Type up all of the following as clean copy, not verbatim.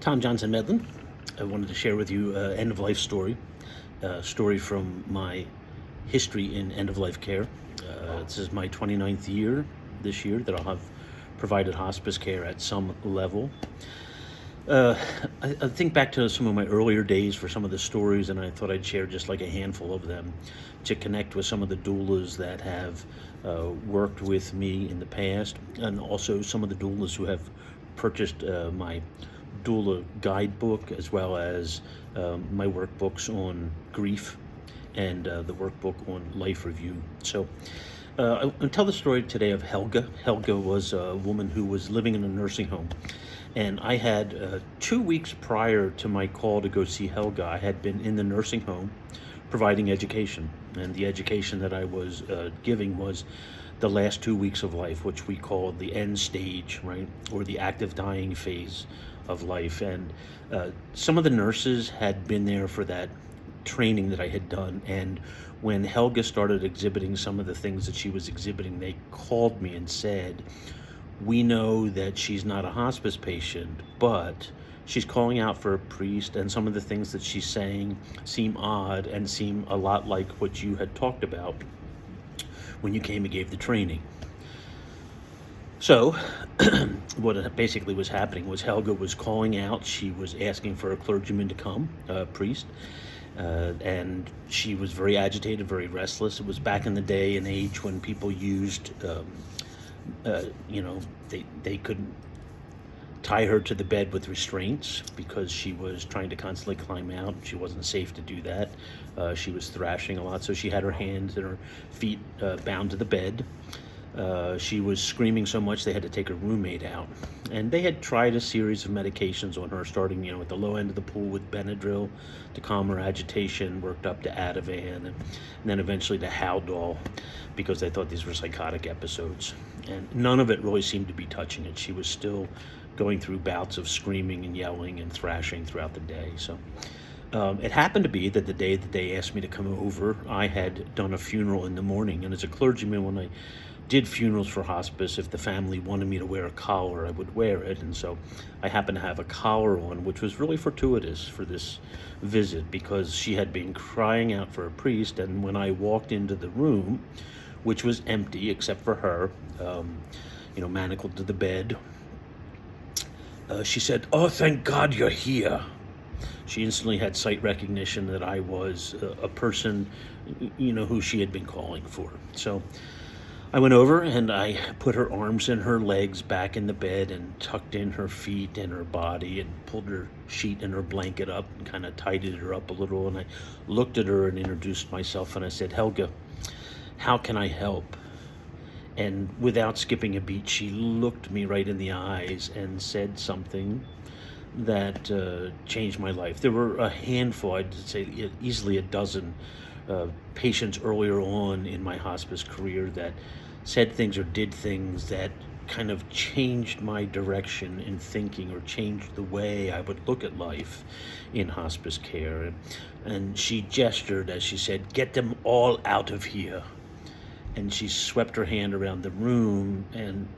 Tom Johnson-Medland. I wanted to share with you an end-of-life story, a story from my history in end-of-life care. This is my 29th year this year that I'll have provided hospice care at some level. I think back to some of my earlier days for some of the stories, and I thought I'd share just like a handful of them to connect with some of the doulas that have worked with me in the past, and also some of the doulas who have purchased my doula guidebook, as well as my workbooks on grief and the workbook on life review. So I'll tell the story today of Helga. Helga was a woman who was living in a nursing home. And I had 2 weeks prior to my call to go see Helga, I had been in the nursing home providing education. And the education that I was giving was the last 2 weeks of life, which we call the end stage, right? Or the active dying phase of life. And some of the nurses had been there for that training that I had done. And when Helga started exhibiting some of the things that she was exhibiting, they called me and said, "We know that she's not a hospice patient, but she's calling out for a priest, and some of the things that she's saying seem odd and seem a lot like what you had talked about when you came and gave the training." So what basically was happening was Helga was calling out. She was asking for a clergyman to come, a priest, and she was very agitated, very restless. It was back in the day and age when people used they couldn't tie her to the bed with restraints because she was trying to constantly climb out. She wasn't safe to do that. She was thrashing a lot, so she had her hands and her feet bound to the bed. She was screaming so much they had to take her roommate out. And they had tried a series of medications on her, starting at the low end of the pool with Benadryl to calm her agitation, worked up to Ativan, and then eventually to Haldol, because they thought these were psychotic episodes. And none of it really seemed to be touching it. She was still going through bouts of screaming and yelling and thrashing throughout the day. So it happened to be that the day that they asked me to come over, I had done a funeral in the morning. And as a clergyman, when I did funerals for hospice, if the family wanted me to wear a collar, I would wear it. And so I happened to have a collar on, which was really fortuitous for this visit, because she had been crying out for a priest. And when I walked into the room, which was empty except for her, manacled to the bed, she said, "Oh, thank God you're here." She instantly had sight recognition that I was a person, who she had been calling for. So I went over and I put her arms and her legs back in the bed and tucked in her feet and her body and pulled her sheet and her blanket up and kind of tidied her up a little. And I looked at her and introduced myself and I said, "Helga, how can I help?" And without skipping a beat, she looked me right in the eyes and said something that changed my life. There were a handful, I'd say easily a dozen patients earlier on in my hospice career that said things or did things that kind of changed my direction in thinking, or changed the way I would look at life in hospice care. And she gestured as she said, "Get them all out of here." And she swept her hand around the room, and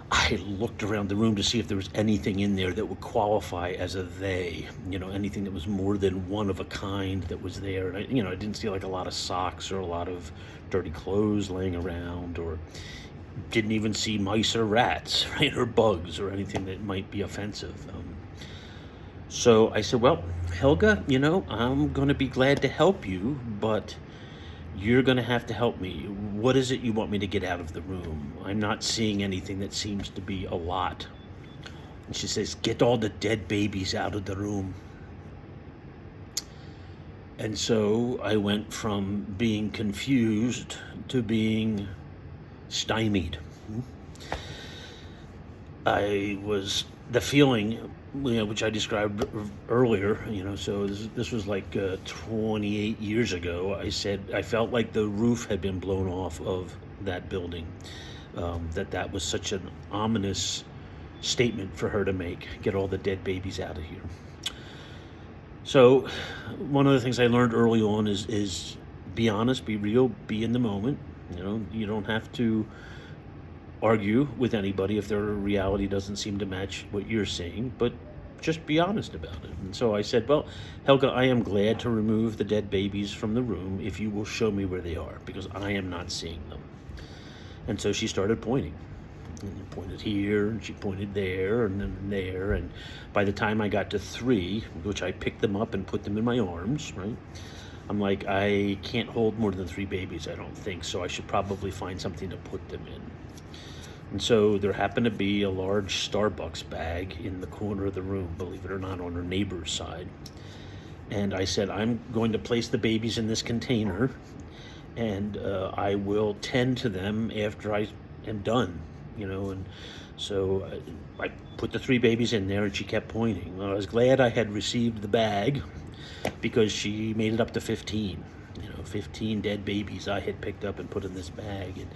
I looked around the room to see if there was anything in there that would qualify as a they, anything that was more than one of a kind that was there. And I didn't see like a lot of socks or a lot of dirty clothes laying around, or didn't even see mice or rats, right, or bugs or anything that might be offensive. So I said, "Well, Helga, I'm going to be glad to help you, but you're going to have to help me. What is it you want me to get out of the room? I'm not seeing anything that seems to be a lot." And she says, "Get all the dead babies out of the room." And so I went from being confused to being stymied. The feeling, which I described earlier, so this was like 28 years ago. I said I felt like the roof had been blown off of that building, that was such an ominous statement for her to make. Get all the dead babies out of here. So one of the things I learned early on is be honest, be real, be in the moment. You don't have to argue with anybody if their reality doesn't seem to match what you're seeing, but just be honest about it. And so I said, well, Helga, I am glad to remove the dead babies from the room if you will show me where they are, because I am not seeing them. And so she started pointing. And pointed here, and she pointed there, and then there, and by the time I got to 3, which I picked them up and put them in my arms, right? I'm like, I can't hold more than 3 babies, I don't think, so I should probably find something to put them in. And so there happened to be a large Starbucks bag in the corner of the room, believe it or not, on her neighbor's side. And I said, I'm going to place the babies in this container, and I will tend to them after I am done. And so I put the 3 babies in there, and she kept pointing. Well, I was glad I had received the bag, because she made it up to 15. 15 dead babies I had picked up and put in this bag. And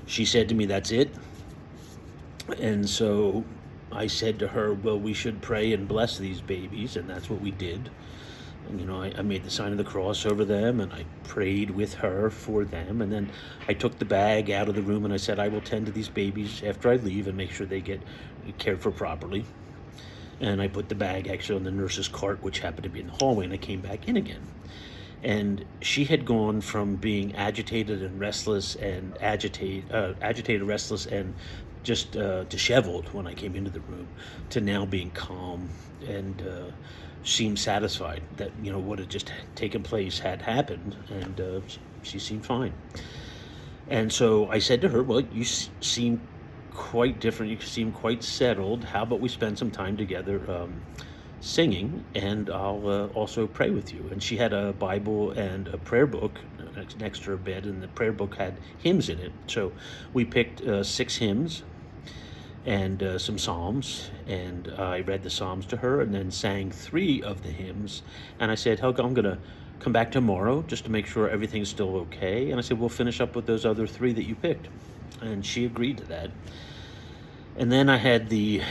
she said to me, that's it? And so I said to her, well, we should pray and bless these babies, and that's what we did. And, I made the sign of the cross over them, and I prayed with her for them. And then I took the bag out of the room, and I said, I will tend to these babies after I leave and make sure they get cared for properly. And I put the bag actually on the nurse's cart, which happened to be in the hallway, and I came back in again. And she had gone from being agitated, restless, and just disheveled when I came into the room, to now being calm and seemed satisfied that what had just taken place had happened, and she seemed fine. And so I said to her, well, you seem quite different, you seem quite settled, how about we spend some time together singing, and I'll also pray with you. And she had a Bible and a prayer book next to her bed, and the prayer book had hymns in it. So we picked 6 hymns and some psalms, and I read the psalms to her and then sang 3 of the hymns. And I said, Helga, I'm going to come back tomorrow just to make sure everything's still okay. And I said, we'll finish up with those other 3 that you picked. And she agreed to that. And then I had the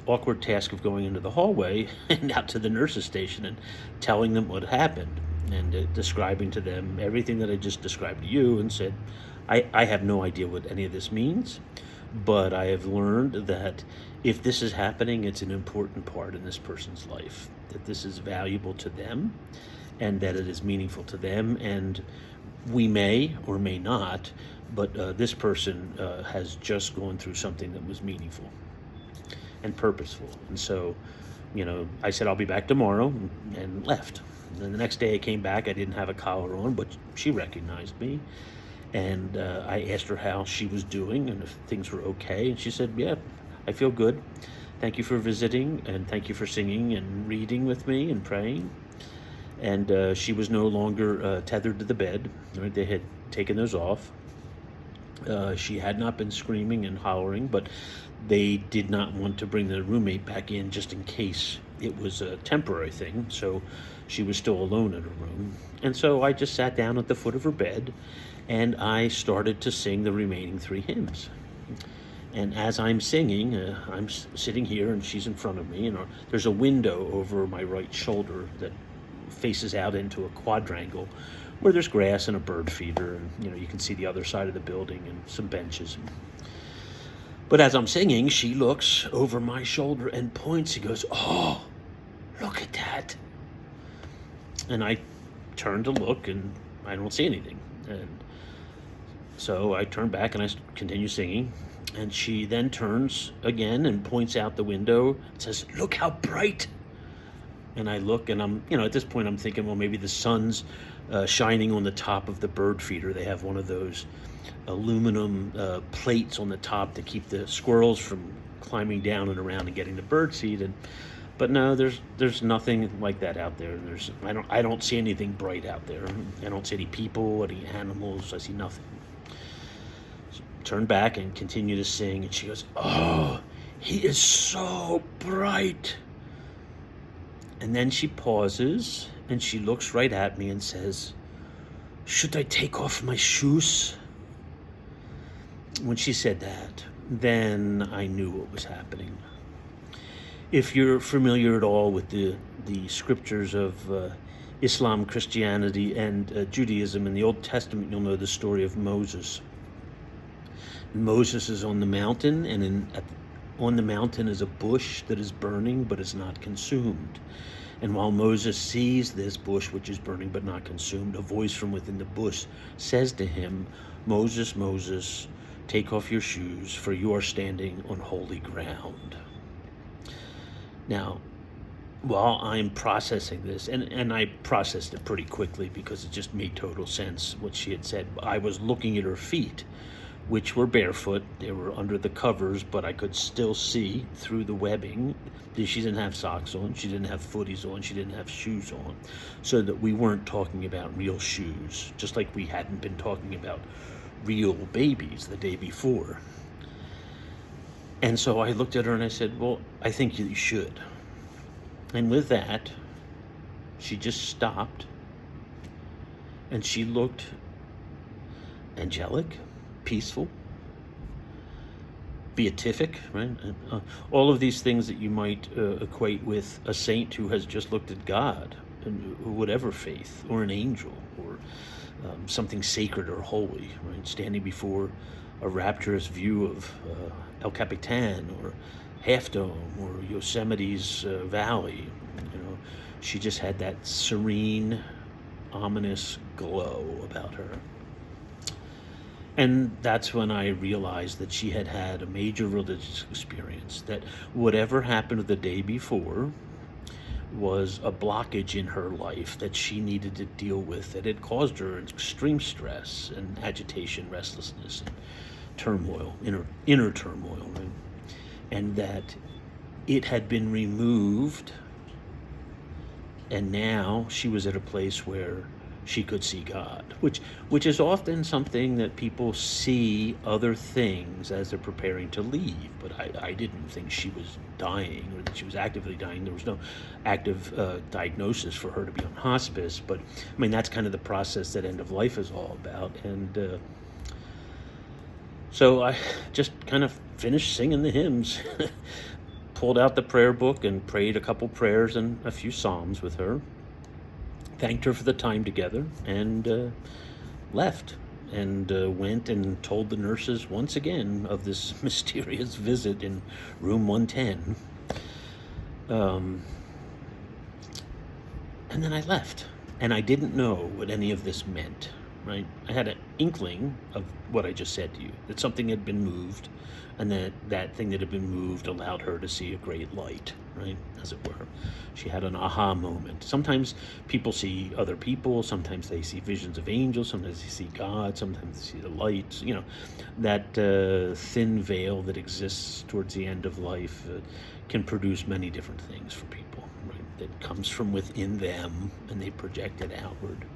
awkward task of going into the hallway and out to the nurse's station and telling them what happened, and describing to them everything that I just described to you, and said, I have no idea what any of this means, but I have learned that if this is happening, it's an important part in this person's life, that this is valuable to them, and that it is meaningful to them, and we may or may not, but this person has just gone through something that was meaningful and purposeful. And so, I said, I'll be back tomorrow, and left. And then the next day I came back, I didn't have a collar on, but she recognized me. And I asked her how she was doing and if things were okay. And she said, yeah, I feel good. Thank you for visiting, and thank you for singing and reading with me and praying. And she was no longer tethered to the bed. Right? They had taken those off. She had not been screaming and hollering, but they did not want to bring the roommate back in just in case it was a temporary thing. So she was still alone in her room. And so I just sat down at the foot of her bed, and I started to sing the remaining 3 hymns. And as I'm singing, I'm sitting here and she's in front of me, and there's a window over my right shoulder that faces out into a quadrangle where there's grass and a bird feeder, and you can see the other side of the building and some benches. But as I'm singing, she looks over my shoulder and points. She goes, oh, look at that. And I turn to look, and I don't see anything. And so I turn back and I continue singing. And she then turns again and points out the window and says, look how bright. And I look, and I'm, at this point I'm thinking, well, maybe the sun's shining on the top of the bird feeder. They have one of those aluminum plates on the top to keep the squirrels from climbing down and around and getting the bird seed. But no, there's nothing like that out there. I don't see anything bright out there. I don't see any people, any animals. I see nothing. So turn back and continue to sing, and she goes, oh, he is so bright. And then she pauses, and she looks right at me and says, should I take off my shoes? When she said that, then I knew what was happening. If you're familiar at all with the scriptures of Islam, Christianity, and Judaism in the Old Testament, you'll know the story of Moses. Moses is on the mountain, and on the mountain is a bush that is burning but is not consumed. And while Moses sees this bush which is burning but not consumed, a voice from within the bush says to him, "Moses, Moses, take off your shoes, for you are standing on holy ground." Now, while I'm processing this, and I processed it pretty quickly because it just made total sense what she had said, I was looking at her feet, which were barefoot. They were under the covers, but I could still see through the webbing. She didn't have socks on, she didn't have footies on, she didn't have shoes on, so that we weren't talking about real shoes, just like we hadn't been talking about real babies the day before. And so I looked at her and I said, "Well, I think you should." And with that, she just stopped, and she looked angelic, peaceful, beatific, right? All of these things that you might equate with a saint who has just looked at God, and whatever faith, or an angel, or something sacred or holy, right? Standing before a rapturous view of El Capitan, or Half Dome, or Yosemite's valley. She just had that serene, ominous glow about her. And that's when I realized that she had had a major religious experience, that whatever happened the day before was a blockage in her life that she needed to deal with, that had caused her extreme stress and agitation, restlessness, and turmoil, inner turmoil, right? And that it had been removed, and now she was at a place where she could see God, which is often something that people see other things as they're preparing to leave. But I didn't think she was dying, or that she was actively dying. There was no active diagnosis for her to be on hospice. But I mean, that's kind of the process that end of life is all about. And so I just kind of finished singing the hymns, pulled out the prayer book and prayed a couple prayers and a few psalms with her. Thanked her for the time together, and left, and went and told the nurses once again of this mysterious visit in room 110. And then I left, and I didn't know what any of this meant, right? I had an inkling of what I just said to you, that something had been moved, and that thing that had been moved allowed her to see a great light, right, as it were. She had an aha moment. Sometimes people see other people, sometimes they see visions of angels, sometimes they see God, sometimes they see the light. That thin veil that exists towards the end of life can produce many different things for people, right? That comes from within them, and they project it outward.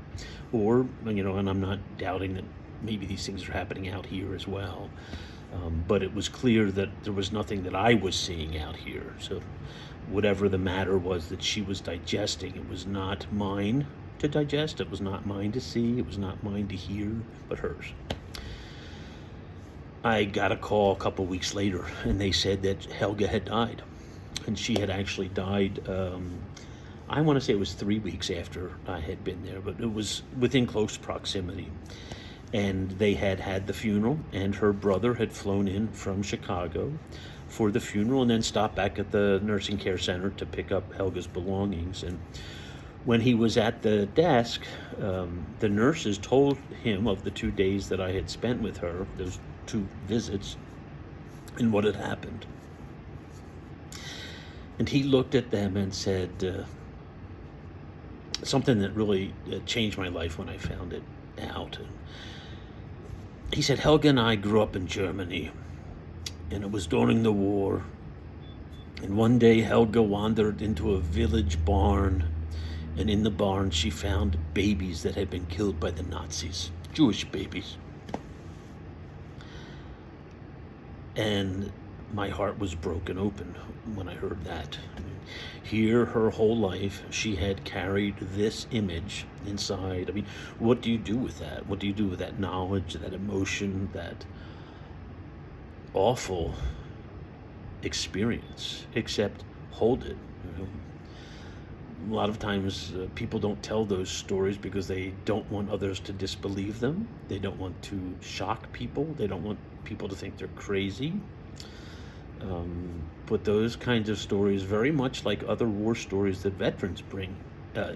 Or, and I'm not doubting that maybe these things are happening out here as well. But it was clear that there was nothing that I was seeing out here. So whatever the matter was that she was digesting, it was not mine to digest. It was not mine to see. It was not mine to hear, but hers. I got a call a couple weeks later, and they said that Helga had died. And she had actually died, I want to say it was 3 weeks after I had been there, but it was within close proximity. And they had the funeral, and her brother had flown in from Chicago for the funeral, and then stopped back at the nursing care center to pick up Helga's belongings. And when he was at the desk, the nurses told him of the 2 days that I had spent with her, those 2 visits, and what had happened. And he looked at them and said something that really changed my life when I found it out. He said, "Helga and I grew up in Germany, and it was during the war. And one day Helga wandered into a village barn, and in the barn she found babies that had been killed by the Nazis, Jewish babies. And my heart was broken open when I heard that. Here, her whole life, she had carried this image inside. I mean, what do you do with that? What do you do with that knowledge, that emotion, that awful experience, except hold it? A lot of times people don't tell those stories because they don't want others to disbelieve them. They don't want to shock people. They don't want people to think they're crazy. But those kinds of stories, very much like other war stories that veterans bring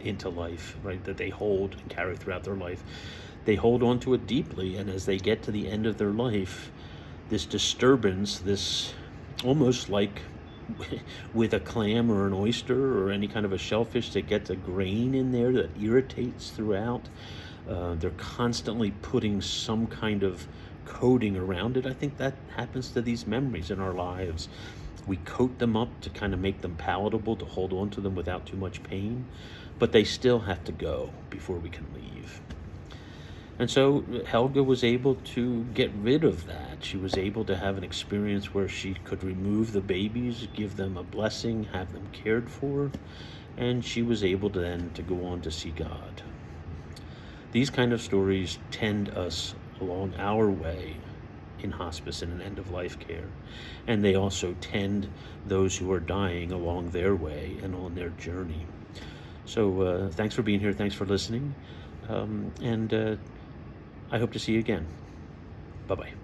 into life, right, that they hold and carry throughout their life, they hold on to it deeply. And as they get to the end of their life, this disturbance, this almost like with a clam or an oyster or any kind of a shellfish that gets a grain in there that irritates throughout, they're constantly putting some kind of coating around it. I think that happens to these memories in our lives. We coat them up to kind of make them palatable, to hold on to them without too much pain, but they still have to go before we can leave. And so Helga was able to get rid of that. She was able to have an experience where she could remove the babies, give them a blessing, have them cared for, and she was able to then to go on to see God. These kind of stories tend us along our way in hospice and in end-of-life care, and they also tend those who are dying along their way and on their journey. So thanks for being here. Thanks for listening. And I hope to see you again. Bye-bye.